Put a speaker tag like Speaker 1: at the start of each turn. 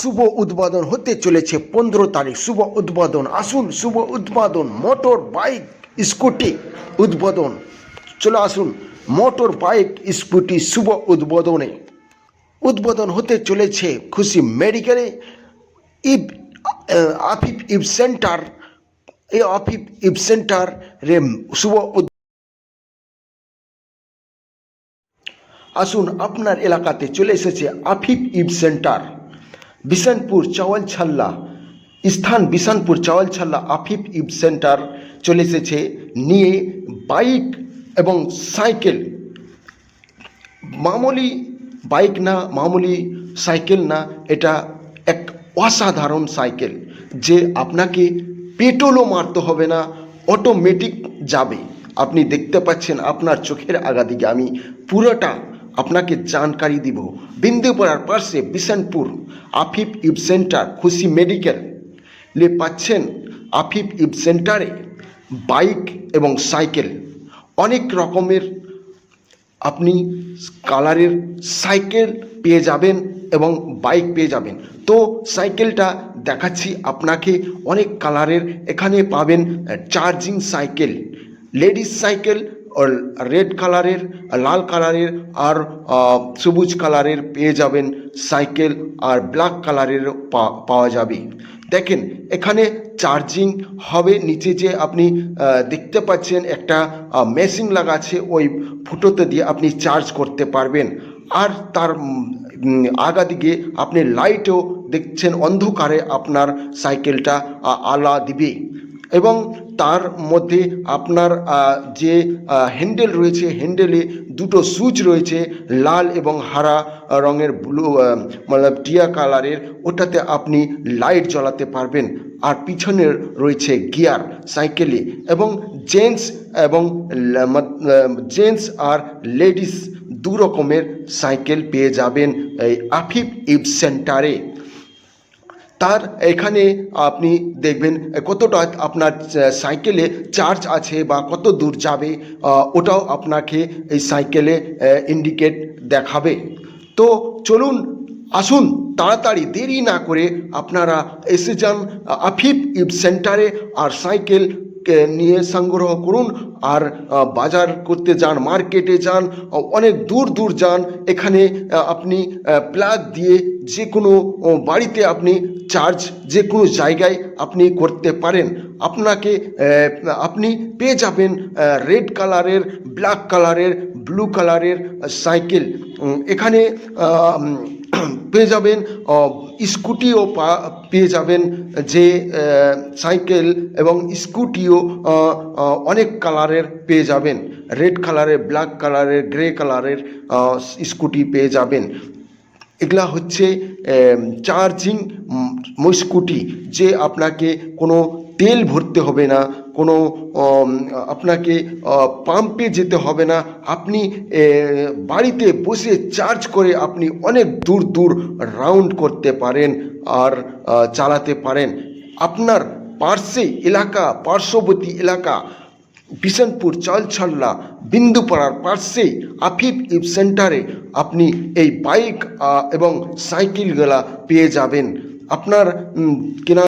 Speaker 1: শুভ উদ্বোধন হতে চলেছে 15 তারিখ। শুভ উদ্বোধন, আসুন শুভ উদ্বোধন মোটর বাইক স্কুটি উদ্বোধন। চলে আসুন মোটর বাইক স্কুটি শুভ উদ্বোধন হতে চলেছে খুশি মেডিকেলে আফিফ ইভ সেন্টার। এই আফিফ ইভ সেন্টার রে শুভ আসুন আপনার এলাকাতে চলে এসেছে আফিফ ইভ সেন্টার, বিশানপুর চাওয়ালছাল্লা স্থান, বিশানপুর চাওয়ালছাল্লা আফিফ ইভ সেন্টার চলে এসেছে নিয়ে বাইক এবং সাইকেল। মামুলি বাইক না, মামুলি সাইকেল না, এটা এক অসাধারণ সাইকেল যে আপনাকে পেট্রোলও মারতে হবে না, অটোমেটিক যাবে। আপনি দেখতে পাচ্ছেন আপনার চোখের আগাদিকে আমি পুরোটা আপনাকে জানকারি দিব। বিন্দুপাড়ার পাশে বিশানপুর আফিফ ইভ সেন্টার খুশি মেডিকেল লে পাচ্ছেন। আফিফ ইভ সেন্টারে বাইক এবং সাইকেল অনেক রকমের আপনি কালারের সাইকেল পেয়ে যাবেন এবং বাইক পেয়ে যাবেন। তো সাইকেলটা দেখাচ্ছি আপনাকে, অনেক কালারের এখানে পাবেন। Charging cycle, ladies cycle, red কালারের, লাল কালারের আর সবুজ কালারের পেয়ে যাবেন সাইকেল, আর ব্ল্যাক কালারেরও পাওয়া যাবে। দেখেন এখানে চার্জিং হবে, নিচে যে আপনি দেখতে পাচ্ছেন একটা মেশিন লাগা আছে, ওই ফুটোতে দিয়ে আপনি চার্জ করতে পারবেন। আর তার আগাদিকে আপনি লাইটও দেখছেন, অন্ধকারে আপনার সাইকেলটা আলা দিবে। এবং তার মধ্যে আপনার যে হ্যান্ডেল রয়েছে, হ্যান্ডেলে দুটো সুইচ রয়েছে, লাল এবং হারা রঙের, ব্লু মানে টিয়া কালারের, ওটাতে আপনি লাইট জ্বালাতে পারবেন। আর পিছনের রয়েছে গিয়ার সাইকেলে। এবং জেন্টস আর লেডিস দু রকমের সাইকেল পেয়ে যাবেন এই আফিফ ইভ সেন্টারে। তার এখানে আপনি দেখবেন কতটা আপনার সাইকেলে চার্জ আছে বা কত দূর যাবে, ওটাও আপনাকে এই সাইকেলে ইন্ডিকেট দেখাবে। তো চলুন, আসুন তাড়াতাড়ি দেরি না করে আপনারা এসে যান আফিফ ইভ সেন্টারে, আর সাইকেল নিয়ে সংগ্রহ করুন। আর বাজার করতে যান, মার্কেটে যান, অনেক দূর দূর যান, এখানে আপনি প্লাগ দিয়ে যে কোনো বাড়িতে আপনি চার্জ যে কোনো জায়গায় আপনি করতে পারেন। আপনি পেয়ে যাবেন রেড কালারের, ব্ল্যাক কালারের, ব্লু কালারের সাইকেল। এখানে পেয়ে যাবেন স্কুটিও পেয়ে যাবেন, যে সাইকেল এবং স্কুটিও অনেক কালারের পেয়ে যাবেন। রেড কালারের, ব্ল্যাক কালারের, গ্রে কালারের স্কুটি পেয়ে যাবেন। এগুলা হচ্ছে চার্জিং স্কুটি, যে আপনাকে কোনো তেল ভরতে হবে না, কোনো আপনাকে পাম্পে যেতে হবে না। আপনি বাড়িতে বসে চার্জ করে আপনি অনেক দূর দূর রাউন্ড করতে পারেন আর চালাতে পারেন। আপনার পার্শ্ববর্তী এলাকা বিশানপুর চাওয়ালছাল্লা বিন্দুপাড়ার পাশেই আফিফ ইভ সেন্টারে আপনি এই বাইক এবং সাইকেলগুলা পেয়ে যাবেন। আপনার কেনা